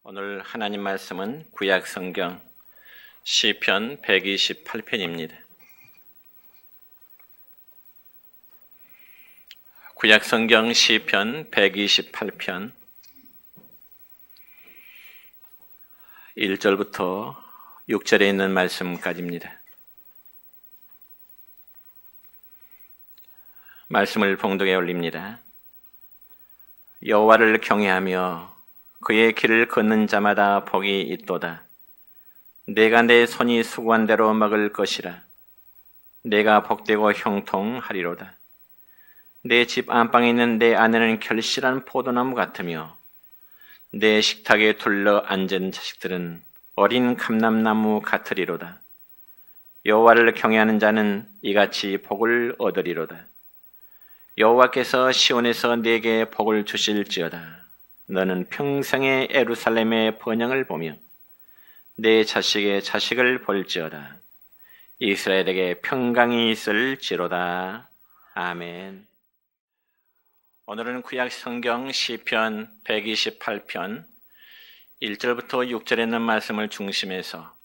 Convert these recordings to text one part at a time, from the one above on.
오늘 하나님 말씀은 구약 성경 시편 128편입니다. 구약 성경 시편 128편 1절부터 6절에 있는 말씀까지입니다. 말씀을 봉독에 올립니다. 여호와를 경외하며 그의 길을 걷는 자마다 복이 있도다. 내가 내 손이 수고한 대로 먹을 것이라. 내가 복되고 형통하리로다. 내 집 안방에 있는 내 아내는 결실한 포도나무 같으며 내 식탁에 둘러 앉은 자식들은 어린 감람나무 같으리로다. 여호와를 경외하는 자는 이같이 복을 얻으리로다. 여호와께서 시온에서 내게 복을 주실지어다. 너는 평생에 예루살렘의 번영을 보며 내 자식의 자식을 볼지어다. 이스라엘에게 평강이 있을지로다. 아멘. 오늘은 구약 성경 시편 128편 1절부터 6절에 있는 말씀을 중심해서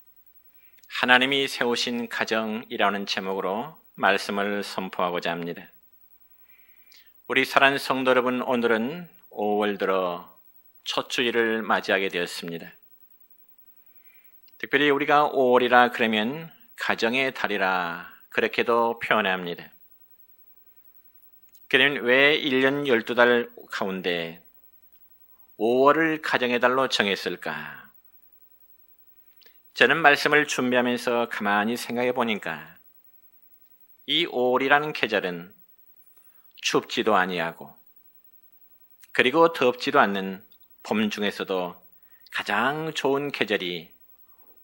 하나님이 세우신 가정이라는 제목으로 말씀을 선포하고자 합니다. 우리 사랑하는 성도 여러분, 오늘은 5월 들어 첫 주일을 맞이하게 되었습니다. 특별히 우리가 5월이라 그러면 가정의 달이라 그렇게도 표현합니다. 그러면 왜 1년 12달 가운데 5월을 가정의 달로 정했을까? 저는 말씀을 준비하면서 가만히 생각해 보니까 이 5월이라는 계절은 춥지도 아니하고 그리고 덥지도 않는 봄 중에서도 가장 좋은 계절이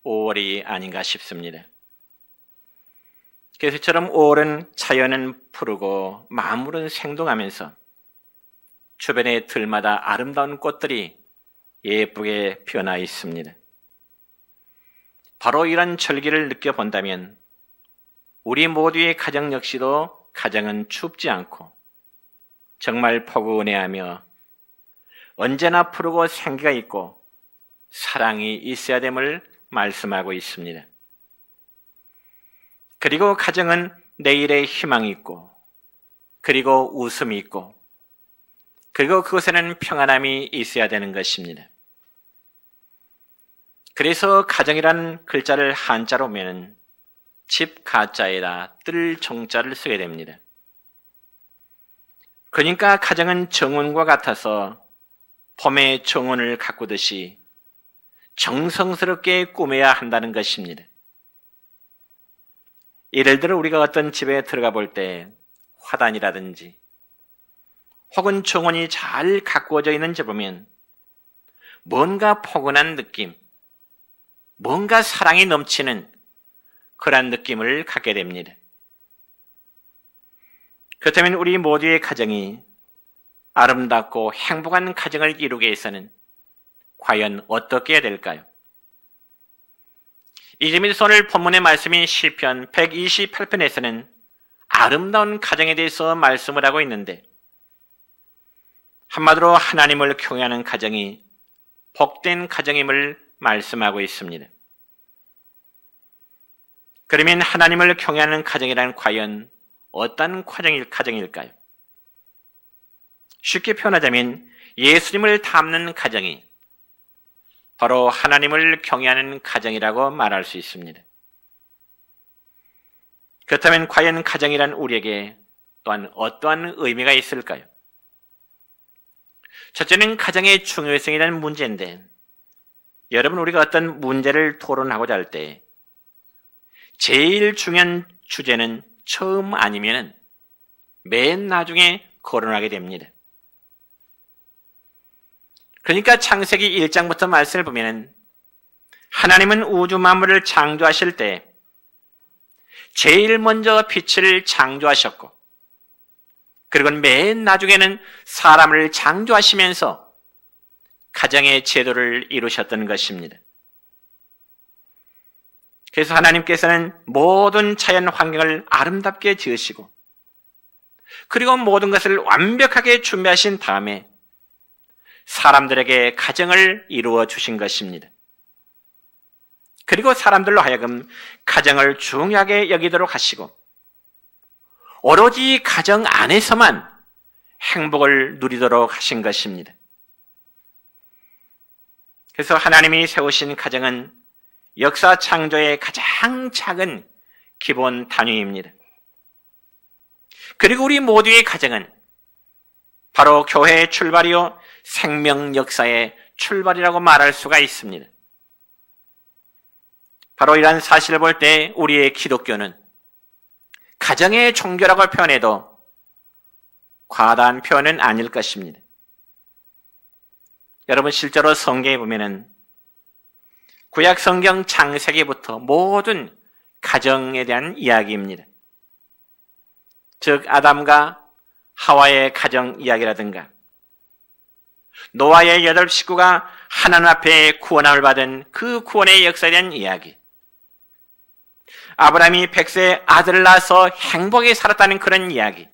5월이 아닌가 싶습니다. 그래서 이처럼 5월은 자연은 푸르고 만물은 생동하면서 주변의 들마다 아름다운 꽃들이 예쁘게 피어나 있습니다. 바로 이런 절기를 느껴본다면 우리 모두의 가정 역시도 가정은 춥지 않고 정말 포근해하며 언제나 푸르고 생기가 있고 사랑이 있어야 됨을 말씀하고 있습니다. 그리고 가정은 내일의 희망이 있고 그리고 웃음이 있고 그리고 그곳에는 평안함이 있어야 되는 것입니다. 그래서 가정이라는 글자를 한자로 보면 집 가자에다 뜰 정자를 쓰게 됩니다. 그러니까 가정은 정원과 같아서 봄의 정원을 가꾸듯이 정성스럽게 꾸며야 한다는 것입니다. 예를 들어 우리가 어떤 집에 들어가 볼 때 화단이라든지 혹은 정원이 잘 가꾸어져 있는지 보면 뭔가 포근한 느낌, 뭔가 사랑이 넘치는 그런 느낌을 갖게 됩니다. 그렇다면 우리 모두의 가정이 아름답고 행복한 가정을 이루기 위해서는 과연 어떻게 해야 될까요? 이 점에서 오늘 본문의 말씀인 시편 128편에서는 아름다운 가정에 대해서 말씀을 하고 있는데 한마디로 하나님을 경외하는 가정이 복된 가정임을 말씀하고 있습니다. 그러면 하나님을 경외하는 가정이란 과연 어떤 가정일까요? 쉽게 표현하자면 예수님을 닮는 가정이 바로 하나님을 경외하는 가정이라고 말할 수 있습니다. 그렇다면 과연 가정이란 우리에게 또한 어떠한 의미가 있을까요? 첫째는 가정의 중요성이라는 문제인데 여러분 우리가 어떤 문제를 토론하고자 할 때 제일 중요한 주제는 처음 아니면 맨 나중에 거론하게 됩니다. 그러니까 창세기 1장부터 말씀을 보면 하나님은 우주 만물을 창조하실 때 제일 먼저 빛을 창조하셨고 그리고 맨 나중에는 사람을 창조하시면서 가정의 제도를 이루셨던 것입니다. 그래서 하나님께서는 모든 자연 환경을 아름답게 지으시고 그리고 모든 것을 완벽하게 준비하신 다음에 사람들에게 가정을 이루어 주신 것입니다. 그리고 사람들로 하여금 가정을 중요하게 여기도록 하시고 오로지 가정 안에서만 행복을 누리도록 하신 것입니다. 그래서 하나님이 세우신 가정은 역사 창조의 가장 작은 기본 단위입니다. 그리고 우리 모두의 가정은 바로 교회의 출발이요 생명 역사의 출발이라고 말할 수가 있습니다. 바로 이러한 사실을 볼 때 우리의 기독교는 가정의 종교라고 표현해도 과다한 표현은 아닐 것입니다. 여러분 실제로 성경에 보면은 구약 성경 창세기부터 모든 가정에 대한 이야기입니다. 즉 아담과 하와의 가정 이야기라든가 노아의 8 식구가 하나님 앞에 구원함을 받은 그 구원의 역사에 대한 이야기, 아브라함이 100세 아들을 낳아서 행복하게 살았다는 그런 이야기,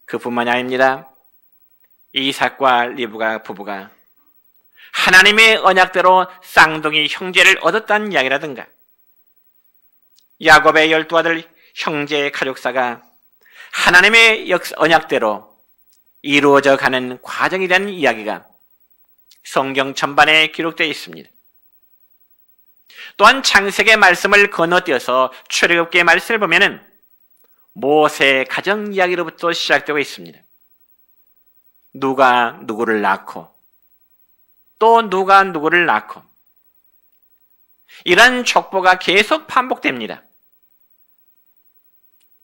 그뿐만이 아닙니다. 이삭과 리브가 부부가 하나님의 언약대로 쌍둥이 형제를 얻었다는 이야기라든가 야곱의 12아들 형제의 가족사가 하나님의 언약대로 이루어져 가는 과정에 대한 이야기가 성경 전반에 기록되어 있습니다. 또한 창세기의 말씀을 건너뛰어서 출애굽기의 말씀을 보면은 모세의 가정 이야기로부터 시작되고 있습니다. 누가 누구를 낳고 또 누가 누구를 낳고 이런 족보가 계속 반복됩니다.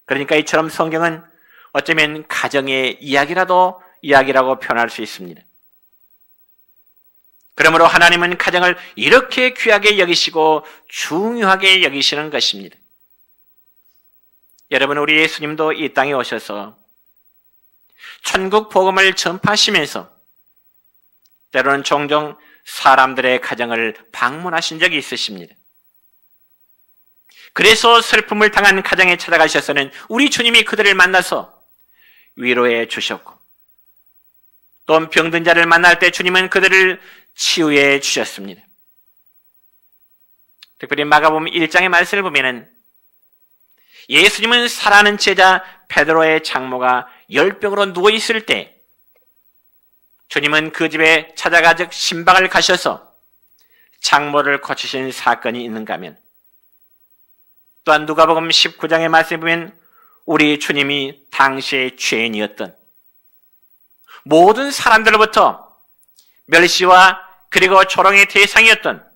그러니까 이처럼 성경은 어쩌면 가정의 이야기라고 표현할 수 있습니다. 그러므로 하나님은 가정을 이렇게 귀하게 여기시고 중요하게 여기시는 것입니다. 여러분, 우리 예수님도 이 땅에 오셔서 천국 복음을 전파하시면서 때로는 종종 사람들의 가정을 방문하신 적이 있으십니다. 그래서 슬픔을 당한 가정에 찾아가셔서는 우리 주님이 그들을 만나서 위로해 주셨고, 또 병든 자를 만날 때 주님은 그들을 치유해 주셨습니다. 특별히 마가복음 1장의 말씀을 보면은 예수님은 사랑하는 제자 베드로의 장모가 열병으로 누워있을 때 주님은 그 집에 찾아가 즉 신방을 가셔서 장모를 고치신 사건이 있는가 하면, 또한 누가복음 19장의 말씀에 보면 우리 주님이 당시의 죄인이었던 모든 사람들로부터 멸시와 그리고 조롱의 대상이었던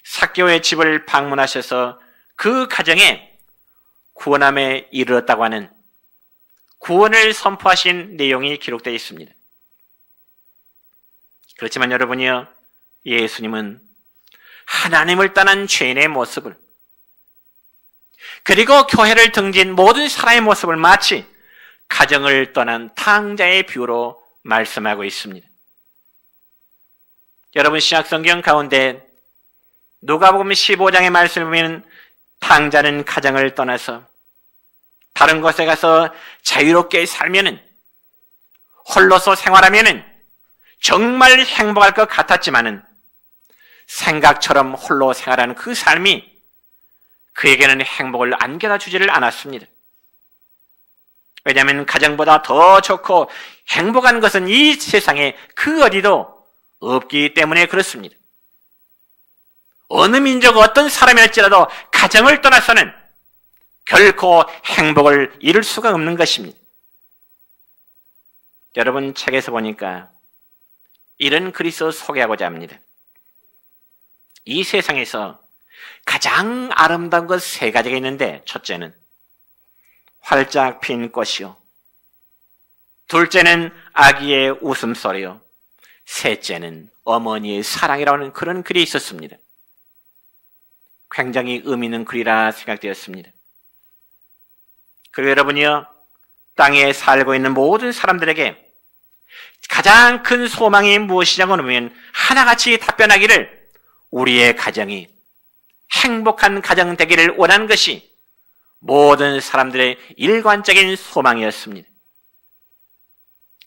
삭개오의 집을 방문하셔서 그 가정에 구원함에 이르렀다고 하는 구원을 선포하신 내용이 기록되어 있습니다. 그렇지만 여러분이요, 예수님은 하나님을 떠난 죄인의 모습을, 그리고 교회를 등진 모든 사람의 모습을 마치 가정을 떠난 탕자의 비유로 말씀하고 있습니다. 여러분, 신약성경 가운데 누가복음 15장의 말씀을 보면 탕자는 가정을 떠나서 다른 곳에 가서 자유롭게 살면은, 홀로서 생활하면은 정말 행복할 것 같았지만은 생각처럼 홀로 생활하는 그 삶이 그에게는 행복을 안겨다 주지를 않았습니다. 왜냐하면 가정보다 더 좋고 행복한 것은 이 세상에 그 어디도 없기 때문에 그렇습니다. 어느 민족 어떤 사람일지라도 가정을 떠나서는 결코 행복을 이룰 수가 없는 것입니다. 여러분, 책에서 보니까 이런 그리스도 소개하고자 합니다. 이 세상에서 가장 아름다운 것 3가지가 있는데, 첫째는 활짝 핀 꽃이요, 둘째는 아기의 웃음소리요, 셋째는 어머니의 사랑이라는 그런 글이 있었습니다. 굉장히 의미 있는 글이라 생각되었습니다. 그리고 여러분이요, 땅에 살고 있는 모든 사람들에게 가장 큰 소망이 무엇이냐고 하면 하나같이 답변하기를 우리의 가정이 행복한 가정 되기를 원하는 것이 모든 사람들의 일관적인 소망이었습니다.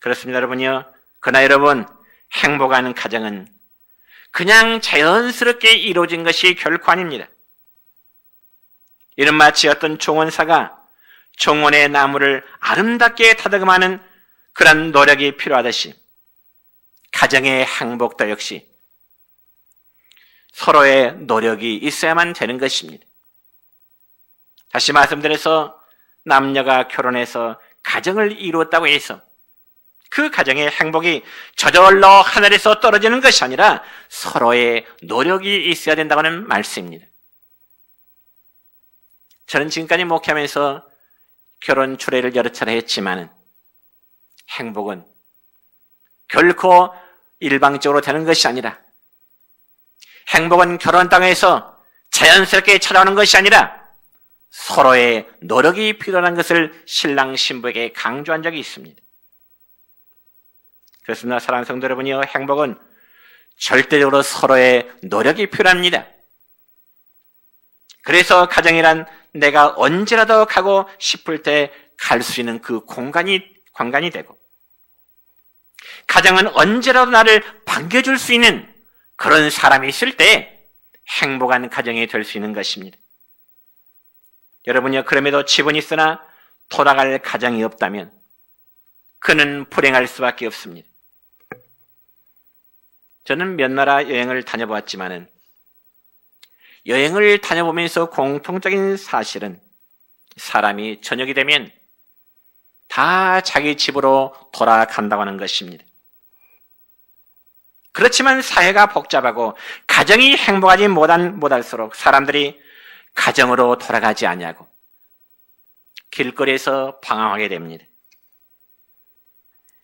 그렇습니다, 여러분이요. 그러나 여러분, 행복한 가정은 그냥 자연스럽게 이루어진 것이 결코 아닙니다. 이는 마치 어떤 종원사가 종원의 나무를 아름답게 다듬어가는 그런 노력이 필요하듯이 가정의 행복도 역시 서로의 노력이 있어야만 되는 것입니다. 다시 말씀드려서 남녀가 결혼해서 가정을 이루었다고 해서 그 가정의 행복이 저절로 하늘에서 떨어지는 것이 아니라 서로의 노력이 있어야 된다는 말씀입니다. 저는 지금까지 목회하면서 결혼 주례를 여러 차례 했지만 행복은 결코 일방적으로 되는 것이 아니라, 행복은 결혼당에서 자연스럽게 찾아오는 것이 아니라 서로의 노력이 필요한 것을 신랑 신부에게 강조한 적이 있습니다. 그렇습니다. 사랑하는 성도 여러분이요, 행복은 절대적으로 서로의 노력이 필요합니다. 그래서 가정이란 내가 언제라도 가고 싶을 때 갈 수 있는 그 공간이 되고, 가정은 언제라도 나를 반겨줄 수 있는 그런 사람이 있을 때 행복한 가정이 될 수 있는 것입니다. 여러분이요, 그럼에도 집은 있으나 돌아갈 가정이 없다면 그는 불행할 수밖에 없습니다. 저는 몇 나라 여행을 다녀보았지만은 여행을 다녀보면서 공통적인 사실은 사람이 저녁이 되면 다 자기 집으로 돌아간다고 하는 것입니다. 그렇지만 사회가 복잡하고 가정이 행복하지 못할수록 사람들이 가정으로 돌아가지 아니하고 길거리에서 방황하게 됩니다.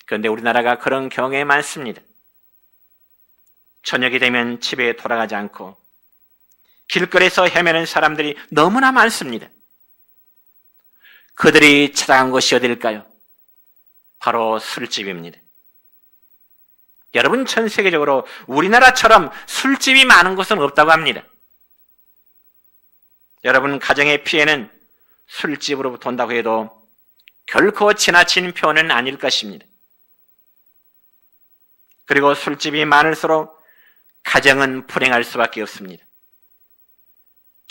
그런데 우리나라가 그런 경우에 많습니다. 저녁이 되면 집에 돌아가지 않고 길거리에서 헤매는 사람들이 너무나 많습니다. 그들이 찾아간 곳이 어딜까요? 바로 술집입니다. 여러분, 전 세계적으로 우리나라처럼 술집이 많은 곳은 없다고 합니다. 여러분, 가정의 피해는 술집으로부터 온다고 해도 결코 지나친 표현은 아닐 것입니다. 그리고 술집이 많을수록 가정은 불행할 수밖에 없습니다.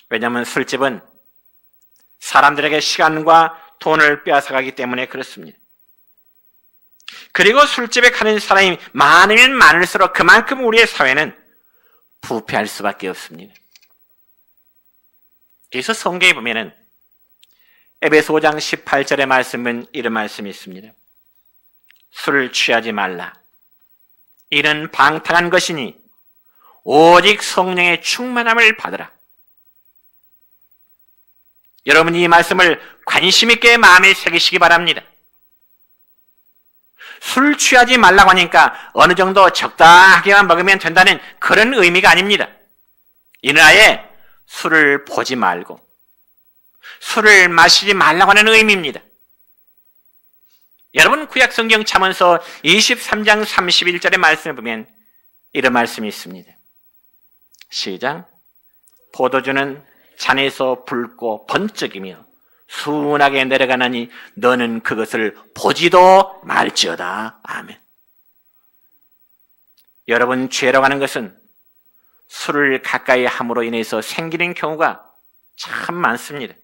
왜냐하면 술집은 사람들에게 시간과 돈을 빼앗아가기 때문에 그렇습니다. 그리고 술집에 가는 사람이 많으면 많을수록 그만큼 우리의 사회는 부패할 수밖에 없습니다. 그래서 성경에 보면은 에베소 5장 18절의 말씀은 이런 말씀이 있습니다. 술을 취하지 말라. 이는 방탕한 것이니 오직 성령의 충만함을 받으라. 여러분이 이 말씀을 관심 있게 마음에 새기시기 바랍니다. 술 취하지 말라고 하니까 어느 정도 적당하게만 먹으면 된다는 그런 의미가 아닙니다. 이는 아예 술을 보지 말고 술을 마시지 말라고 하는 의미입니다. 여러분, 구약성경 잠언서 23장 31절의 말씀을 보면 이런 말씀이 있습니다. 시작. 포도주는 잔에서 붉고 번쩍이며 순하게 내려가나니 너는 그것을 보지도 말지어다. 아멘. 여러분, 죄라고 하는 것은 술을 가까이 함으로 인해서 생기는 경우가 참 많습니다.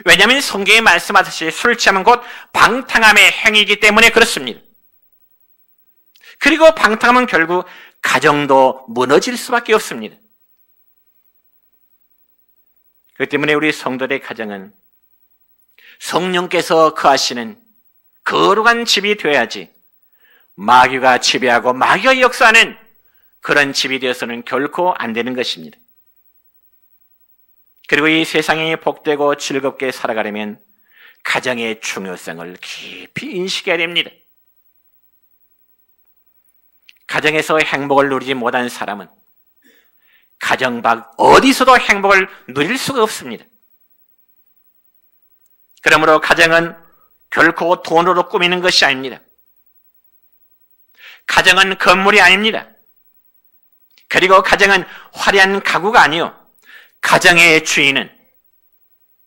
왜냐하면 성경에 말씀하듯이 술 취하면 곧 방탕함의 행위이기 때문에 그렇습니다. 그리고 방탕하면 결국 가정도 무너질 수밖에 없습니다. 그렇기 때문에 우리 성도들의 가정은 성령께서 거하시는 거룩한 집이 되어야지 마귀가 지배하고 마귀가 역사하는 그런 집이 되어서는 결코 안 되는 것입니다. 그리고 이 세상이 복되고 즐겁게 살아가려면 가정의 중요성을 깊이 인식해야 됩니다. 가정에서 행복을 누리지 못한 사람은 가정 밖 어디서도 행복을 누릴 수가 없습니다. 그러므로 가정은 결코 돈으로 꾸미는 것이 아닙니다. 가정은 건물이 아닙니다. 그리고 가정은 화려한 가구가 아니요, 가정의 주인은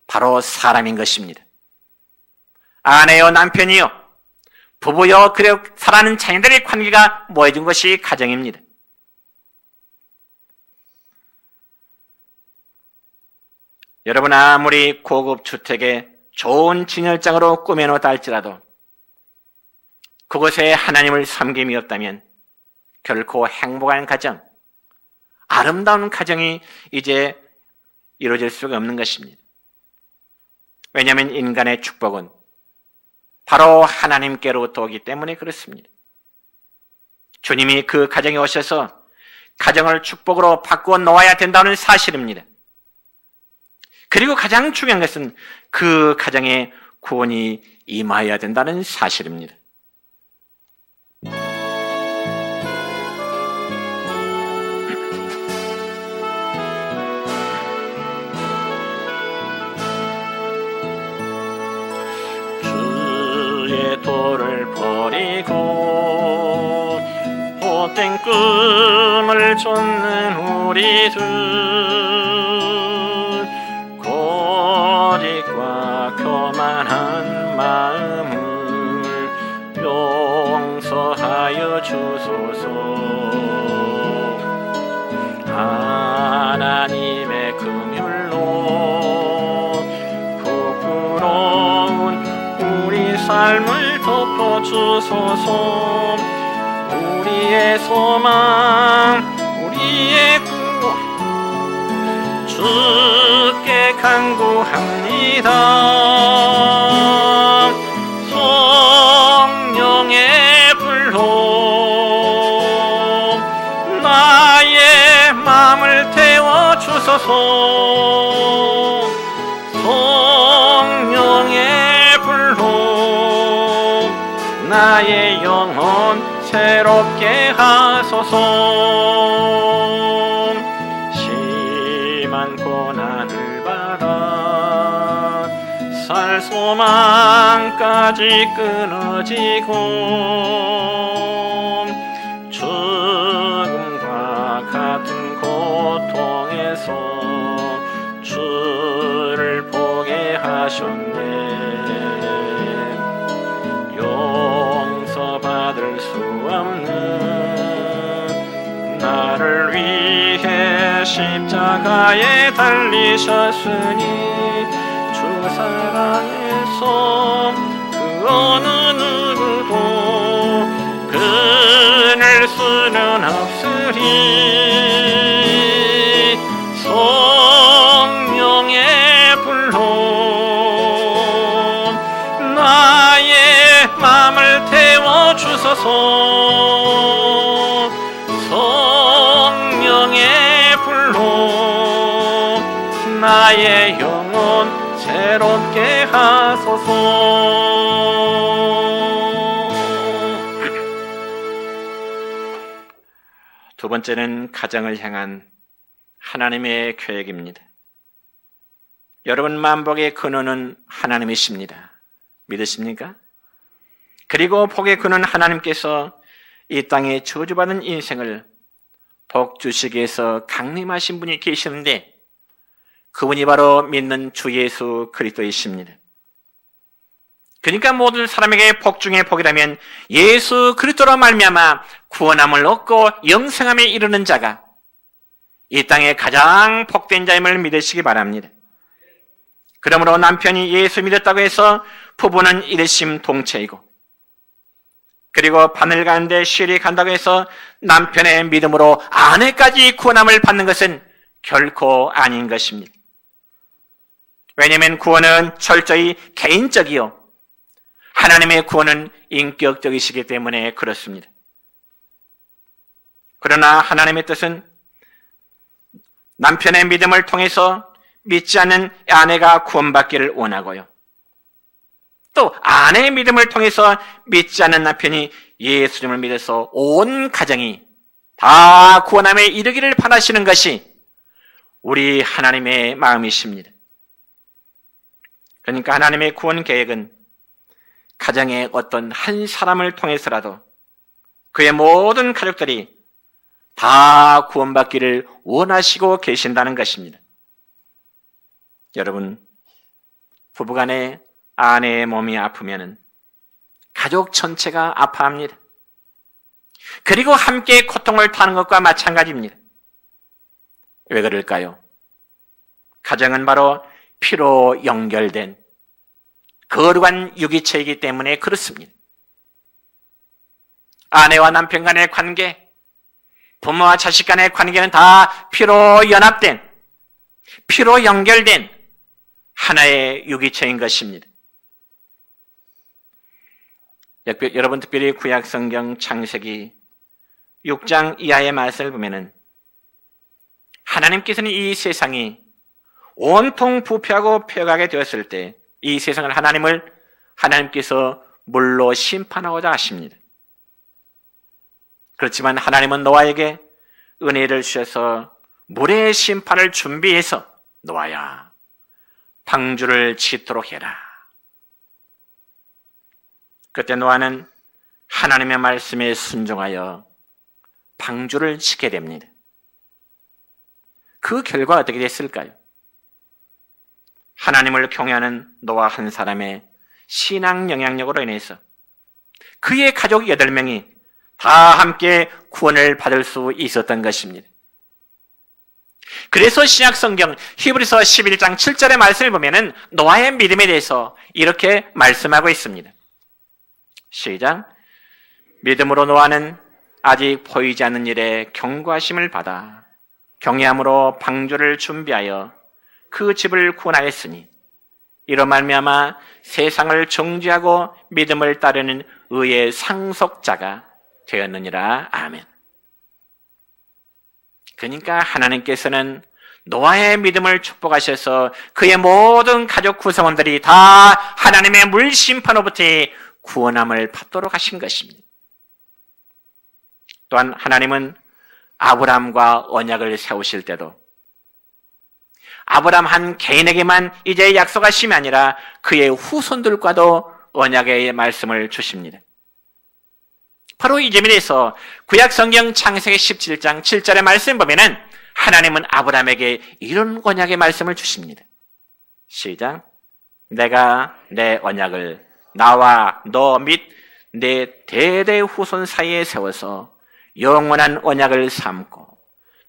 바로 사람인 것입니다. 아내요 남편이요, 부부여 그리고 사랑하는 자녀들의 관계가 모여진 것이 가정입니다. 여러분, 아무리 고급 주택에 좋은 진열장으로 꾸며놓았다 할지라도 그곳에 하나님을 섬김이 없다면 결코 행복한 가정, 아름다운 가정이 이제 이루어질 수가 없는 것입니다. 왜냐하면 인간의 축복은 바로 하나님께로부터 오기 때문에 그렇습니다. 주님이 그 가정에 오셔서 가정을 축복으로 바꾸어 놓아야 된다는 사실입니다. 그리고 가장 중요한 것은 그 가정에 구원이 임하여야 된다는 사실입니다. 주의 도를 버리고 헛된 꿈을 쫓는 우리들, 고집과 교만한 마음을 용서하여 주소서. 하나님의 긍휼로 부끄러운 우리 삶을 덮어주소서. 우리의 소망, 우리의 구원 주께 간구합니다. 성령의 불로 나의 마음을 태워주소서. 성령의 불로 나의 영혼 새롭게 하소서. 심한 고난을 받아 살 소망까지 끊어지고 죽음과 같은 고통에서 주를 보게 하셨네. 용서받을 수 없는 나를 위해 십자가에 달리셨으니 주 사랑에서 그 어느 누구도 끊을 수는 없으리. 성령의 불로 나의 마음을 태워주소서. 성령의 불로 나의 영혼 새롭게 하소서. 두 번째는 가정을 향한 하나님의 계획입니다. 여러분, 만복의 근원은 하나님이십니다. 믿으십니까? 그리고 복의 근원 하나님께서 이 땅에 저주받은 인생을 복 주시기 위해서 강림하신 분이 계시는데 그분이 바로 믿는 주 예수 그리스도이십니다. 그러니까 모든 사람에게 복 중에 복이라면 예수 그리스도로 말미암아 구원함을 얻고 영생함에 이르는 자가 이 땅에 가장 복된 자임을 믿으시기 바랍니다. 그러므로 남편이 예수 믿었다고 해서 부부는 일심동체이고, 그리고 바늘 가는데 실이 간다고 해서 남편의 믿음으로 아내까지 구원함을 받는 것은 결코 아닌 것입니다. 왜냐하면 구원은 철저히 개인적이요, 하나님의 구원은 인격적이시기 때문에 그렇습니다. 그러나 하나님의 뜻은 남편의 믿음을 통해서 믿지 않는 아내가 구원받기를 원하고요, 또 아내의 믿음을 통해서 믿지 않는 남편이 예수님을 믿어서 온 가정이 다 구원함에 이르기를 바라시는 것이 우리 하나님의 마음이십니다. 그러니까 하나님의 구원 계획은 가정의 어떤 한 사람을 통해서라도 그의 모든 가족들이 다 구원받기를 원하시고 계신다는 것입니다. 여러분, 부부간에 아내의 몸이 아프면은 가족 전체가 아파합니다. 그리고 함께 고통을 타는 것과 마찬가지입니다. 왜 그럴까요? 가정은 바로 피로 연결된 거룩한 유기체이기 때문에 그렇습니다. 아내와 남편 간의 관계, 부모와 자식 간의 관계는 다 피로 연합된, 피로 연결된 하나의 유기체인 것입니다. 여러분 특별히 구약성경 창세기 6장 이하의 말씀을 보면은 하나님께서는 이 세상이 온통 부패하고 폐역하게 되었을 때 이 세상을 하나님께서 물로 심판하고자 하십니다. 그렇지만 하나님은 노아에게 은혜를 주셔서 물의 심판을 준비해서 노아야, 방주를 짓도록 해라. 그때 노아는 하나님의 말씀에 순종하여 방주를 짓게 됩니다. 그 결과 어떻게 됐을까요? 하나님을 경외하는 노아 한 사람의 신앙 영향력으로 인해서 그의 가족 8명이 다 함께 구원을 받을 수 있었던 것입니다. 그래서 신약성경 히브리서 11장 7절의 말씀을 보면은 노아의 믿음에 대해서 이렇게 말씀하고 있습니다. 시작. 믿음으로 노아는 아직 보이지 않는 일에 경고하심을 받아 경외함으로 방주를 준비하여 그 집을 구원하였으니 이로 말미암아 세상을 정죄하고 믿음을 따르는 의의 상속자가 되었느니라. 아멘. 그러니까 하나님께서는 노아의 믿음을 축복하셔서 그의 모든 가족 구성원들이 다 하나님의 물심판으로부터의 구원함을 받도록 하신 것입니다. 또한 하나님은 아브라함과 언약을 세우실 때도 아브라함 한 개인에게만 이제 약속하심이 아니라 그의 후손들과도 언약의 말씀을 주십니다. 바로 이 점에서 구약성경 창세기 17장 7절의 말씀 보면은 하나님은 아브라함에게 이런 언약의 말씀을 주십니다. 시작. 내가 내 언약을 나와 너 및 내 대대 후손 사이에 세워서 영원한 언약을 삼고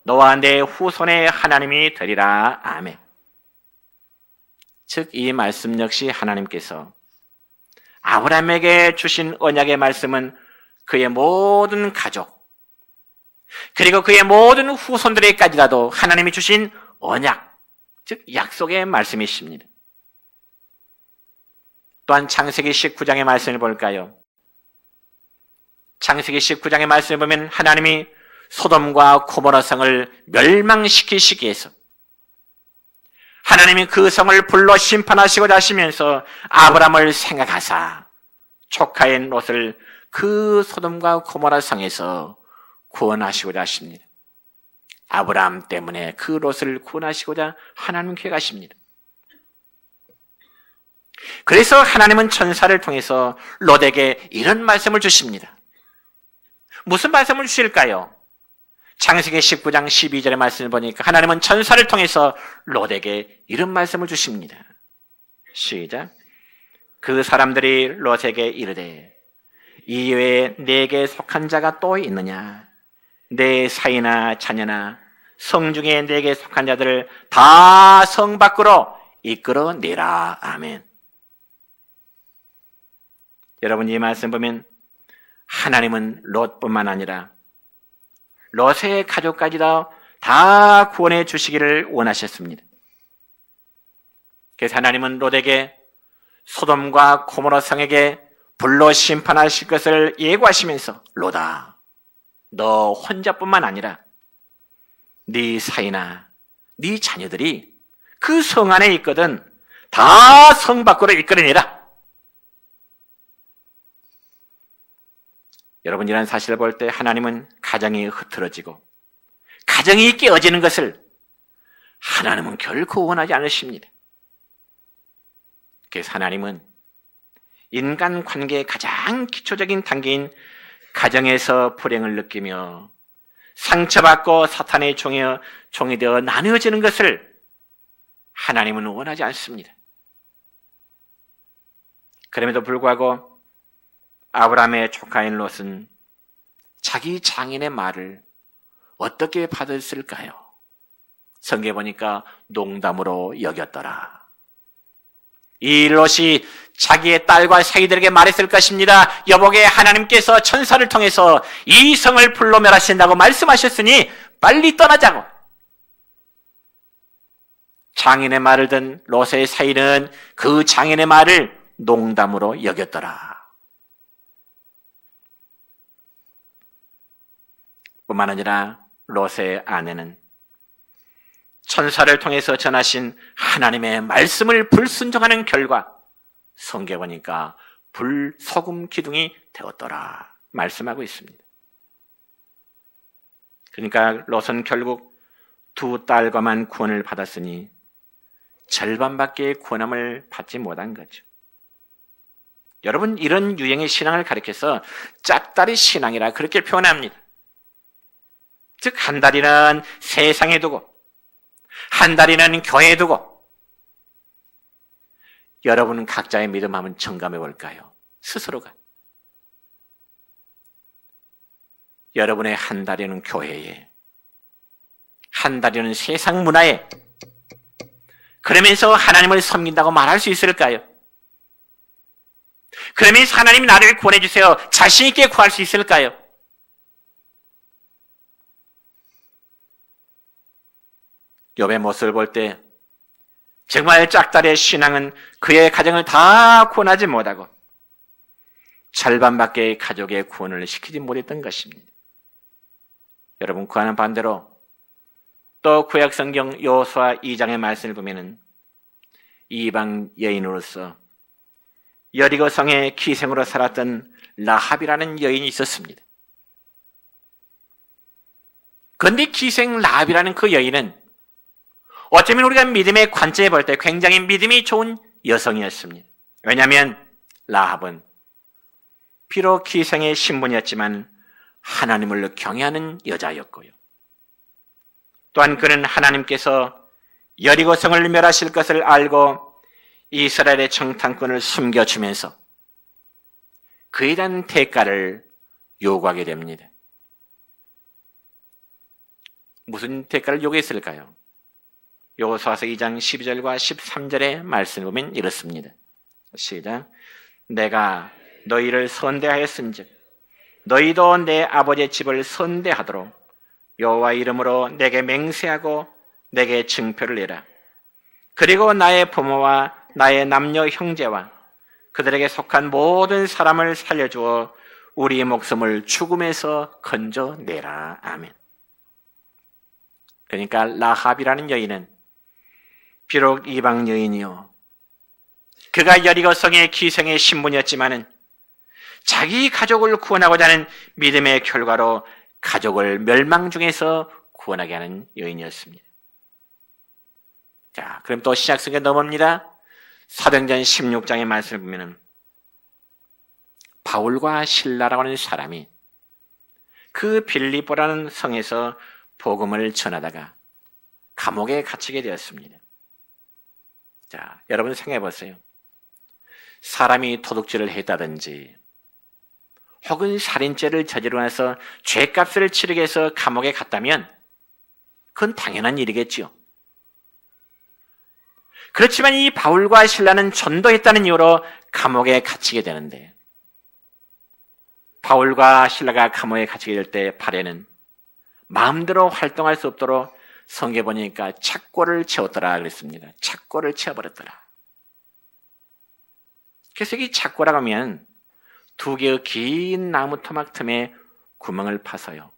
너와 내 후손의 하나님이 되리라. 아멘. 즉 이 말씀 역시 하나님께서 아브라함에게 주신 언약의 말씀은 그의 모든 가족 그리고 그의 모든 후손들에게까지라도 하나님이 주신 언약, 즉 약속의 말씀이십니다. 또한 창세기 19장의 말씀을 볼까요? 창세기 19장의 말씀을 보면 하나님이 소돔과 고모라 성을 멸망시키시기 위해서 하나님이 그 성을 불로 심판하시고자 하시면서 아브라함을 생각하사 조카인 롯을 그 소돔과 고모라 성에서 구원하시고자 하십니다. 아브라함 때문에 그 롯을 구원하시고자 하나님 계획하십니다. 그래서 하나님은 천사를 통해서 롯에게 이런 말씀을 주십니다. 무슨 말씀을 주실까요? 창세기 19장 12절의 말씀을 보니까 하나님은 천사를 통해서 롯에게 이런 말씀을 주십니다. 시작. 그 사람들이 롯에게 이르되 이 외에 내게 속한 자가 또 있느냐? 내 사이나 자녀나 성 중에 내게 속한 자들을 다 성 밖으로 이끌어내라. 아멘. 여러분 이 말씀 보면 하나님은 롯뿐만 아니라 롯의 가족까지도 다 구원해 주시기를 원하셨습니다. 그래서 하나님은 롯에게 소돔과 고모라 성에게 불로 심판하실 것을 예고하시면서 롯아, 너 혼자뿐만 아니라 네 사이나 네 자녀들이 그 성 안에 있거든 다 성 밖으로 이끌어내라. 여러분 이런 사실을 볼 때 하나님은 가정이 흐트러지고 가정이 깨어지는 것을 하나님은 결코 원하지 않으십니다. 그래서 하나님은 인간 관계의 가장 기초적인 단계인 가정에서 불행을 느끼며 상처받고 사탄의 종이 되어 나누어지는 것을 하나님은 원하지 않습니다. 그럼에도 불구하고 아브라함의 조카인 롯은 자기 장인의 말을 어떻게 받았을까요? 성경에 보니까 농담으로 여겼더라. 이 롯이 자기의 딸과 사위들에게 말했을 것입니다. 여보게, 하나님께서 천사를 통해서 이 성을 불로 멸하신다고 말씀하셨으니 빨리 떠나자고. 장인의 말을 든 롯의 사위는 그 장인의 말을 농담으로 여겼더라. 뿐만 아니라 롯의 아내는 천사를 통해서 전하신 하나님의 말씀을 불순종하는 결과 성경에 보니까 불소금 기둥이 되었더라 말씀하고 있습니다. 그러니까 롯은 결국 두 딸과만 구원을 받았으니 절반밖에 구원함을 받지 못한 거죠. 여러분, 이런 유형의 신앙을 가리켜서 짝다리 신앙이라 그렇게 표현합니다. 즉, 한 다리는 세상에 두고 한 다리는 교회에 두고. 여러분 각자의 믿음 한번 점검해 볼까요? 스스로가. 여러분의 한 다리는 교회에, 한 다리는 세상 문화에, 그러면서 하나님을 섬긴다고 말할 수 있을까요? 그러면서 하나님 나를 구원해 주세요, 자신 있게 구할 수 있을까요? 욥의 모습을 볼 때 정말 짝다리의 신앙은 그의 가정을 다 구원하지 못하고 절반밖에 가족의 구원을 시키지 못했던 것입니다. 여러분, 그와는 반대로 또 구약성경 여호수아 2장의 말씀을 보면은 이방 여인으로서 여리고 성의 기생으로 살았던 라합이라는 여인이 있었습니다. 그런데 기생 라합이라는 그 여인은 어쩌면 우리가 믿음의 관점에 볼 때 굉장히 믿음이 좋은 여성이었습니다. 왜냐하면 라합은 비록 기생의 신분이었지만 하나님을 경외하는 여자였고요. 또한 그는 하나님께서 여리고성을 멸하실 것을 알고 이스라엘의 정탐꾼을 숨겨주면서 그에 대한 대가를 요구하게 됩니다. 무슨 대가를 요구했을까요? 여호수아서 2장 12절과 13절의 말씀을 보면 이렇습니다. 시작. 내가 너희를 선대하였은즉 너희도 내 아버지의 집을 선대하도록 여호와 이름으로 내게 맹세하고 내게 증표를 내라. 그리고 나의 부모와 나의 남녀 형제와 그들에게 속한 모든 사람을 살려주어 우리의 목숨을 죽음에서 건져내라. 아멘. 그러니까 라합이라는 여인은 비록 이방 여인이요, 그가 여리고성의 기생의 신분이었지만은 자기 가족을 구원하고자 하는 믿음의 결과로 가족을 멸망 중에서 구원하게 하는 여인이었습니다. 자, 그럼 또 신약성경에 넘어옵니다. 사도행전 16장의 말씀을 보면은 바울과 실라라고 하는 사람이 그 빌립보라는 성에서 복음을 전하다가 감옥에 갇히게 되었습니다. 자, 여러분 생각해 보세요. 사람이 도둑질을 했다든지 혹은 살인죄를 저지르고 나서 죄값을 치르게 해서 감옥에 갔다면 그건 당연한 일이겠지요. 그렇지만 이 바울과 실라는 전도했다는 이유로 감옥에 갇히게 되는데, 바울과 실라가 감옥에 갇히게 될 때 발에는 마음대로 활동할 수 없도록 성경에 보니까 착고를 채웠더라 그랬습니다. 착고를 채워버렸더라. 그래서 이 착고라고 하면 두 개의 긴 나무 토막 틈에 구멍을 파서요,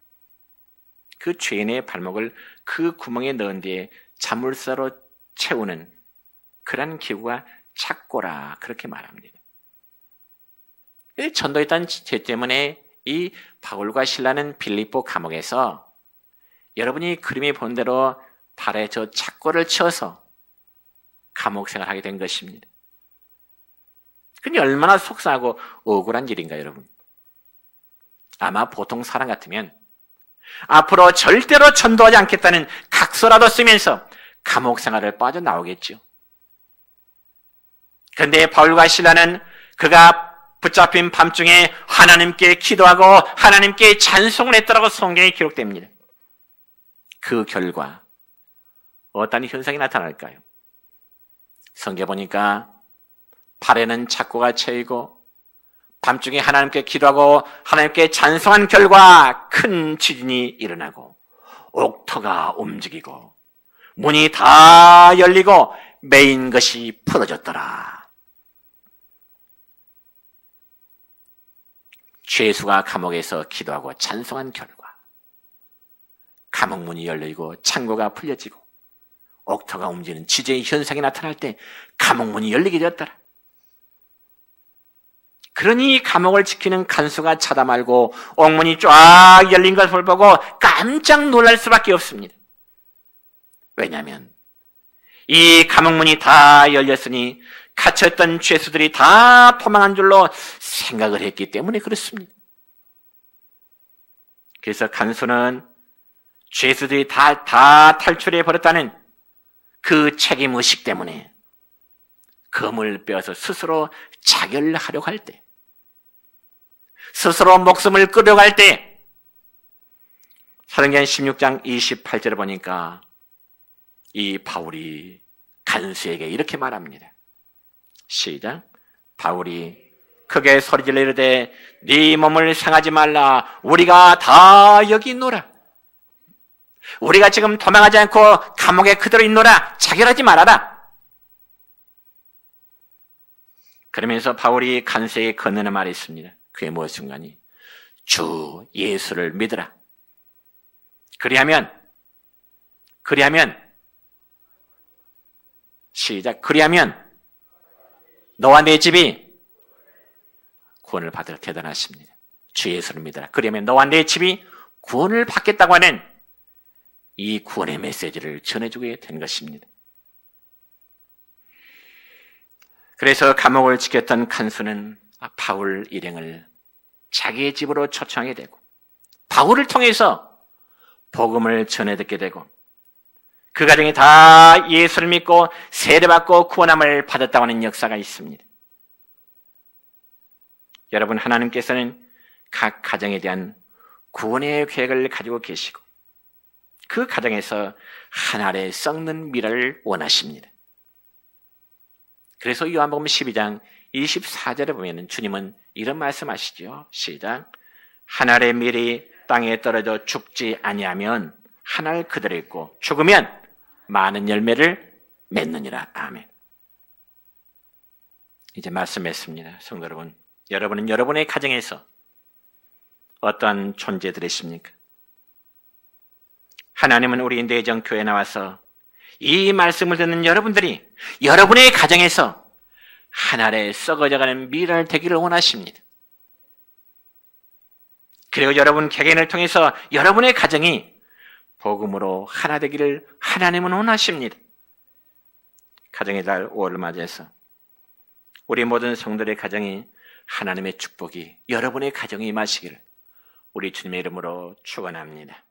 그 죄인의 발목을 그 구멍에 넣은 뒤에 자물쇠로 채우는 그런 기구가 착고라 그렇게 말합니다. 전도했다는 죄 때문에 이 바울과 실라는 빌립보 감옥에서 여러분이 그림에 본 대로 발에 저 착고를 쳐서 감옥 생활하게 된 것입니다. 근데 얼마나 속상하고 억울한 일인가요, 여러분? 아마 보통 사람 같으면 앞으로 절대로 전도하지 않겠다는 각서라도 쓰면서 감옥 생활을 빠져나오겠죠. 그런데 바울과 실라는 그가 붙잡힌 밤중에 하나님께 기도하고 하나님께 찬송을 했더라고 성경에 기록됩니다. 그 결과 어떤 현상이 나타날까요? 성경 보니까 발에는 착고가 채이고 밤중에 하나님께 기도하고 하나님께 찬송한 결과 큰 지진이 일어나고 옥토가 움직이고 문이 다 열리고 매인 것이 풀어졌더라. 죄수가 감옥에서 기도하고 찬송한 결과 감옥 문이 열리고 창고가 풀려지고 옥토가 움직이는 지진의 현상이 나타날 때 감옥 문이 열리게 되었더라. 그러니 감옥을 지키는 간수가 차다 말고 옥문이 쫙 열린 것을 보고 깜짝 놀랄 수밖에 없습니다. 왜냐하면 이 감옥문이 다 열렸으니 갇혔던 죄수들이 다 도망한 줄로 생각을 했기 때문에 그렇습니다. 그래서 간수는 죄수들이 다 탈출해 버렸다는 그 책임의식 때문에 검을 빼어서 스스로 자결하려고 할 때, 스스로 목숨을 끊으려고 할 때, 사도행전 16장 28절을 보니까 이 바울이 간수에게 이렇게 말합니다. 시작. 바울이 크게 소리질러 이르되 네 몸을 상하지 말라. 우리가 다 여기 있노라. 우리가 지금 도망하지 않고 감옥에 그대로 있노라. 자결하지 말아라. 그러면서 바울이 간수에게 건네는 말이 있습니다. 그게 무엇인가니? 주 예수를 믿으라. 그리하면 시작. 그리하면 너와 내 집이 구원을 받으라. 대단하십니다. 주 예수를 믿으라. 그러면 너와 내 집이 구원을 받겠다고 하는 이 구원의 메시지를 전해주게 된 것입니다. 그래서 감옥을 지켰던 간수는 바울 일행을 자기의 집으로 초청하게 되고 바울을 통해서 복음을 전해 듣게 되고 그 가정이 다 예수를 믿고 세례받고 구원함을 받았다고 하는 역사가 있습니다. 여러분, 하나님께서는 각 가정에 대한 구원의 계획을 가지고 계시고 그 가정에서 한 알에 썩는 미래를 원하십니다. 그래서 요한복음 12장 24절에 보면 주님은 이런 말씀하시죠. 시작. 한 알의 밀이 땅에 떨어져 죽지 아니하면 한 알 그대로 있고 죽으면 많은 열매를 맺느니라. 아멘. 이제 말씀했습니다. 성도 여러분, 여러분은 여러분의 가정에서 어떠한 존재들이십니까? 하나님은 우리 내정교회에 나와서 이 말씀을 듣는 여러분들이 여러분의 가정에서 한 알에 썩어져가는 미랄 되기를 원하십니다. 그리고 여러분 개개인을 통해서 여러분의 가정이 복음으로 하나 되기를 하나님은 원하십니다. 가정의 달 5월을 맞이해서 우리 모든 성도들의 가정이 하나님의 축복이 여러분의 가정에 임하시기를 우리 주님의 이름으로 축원합니다.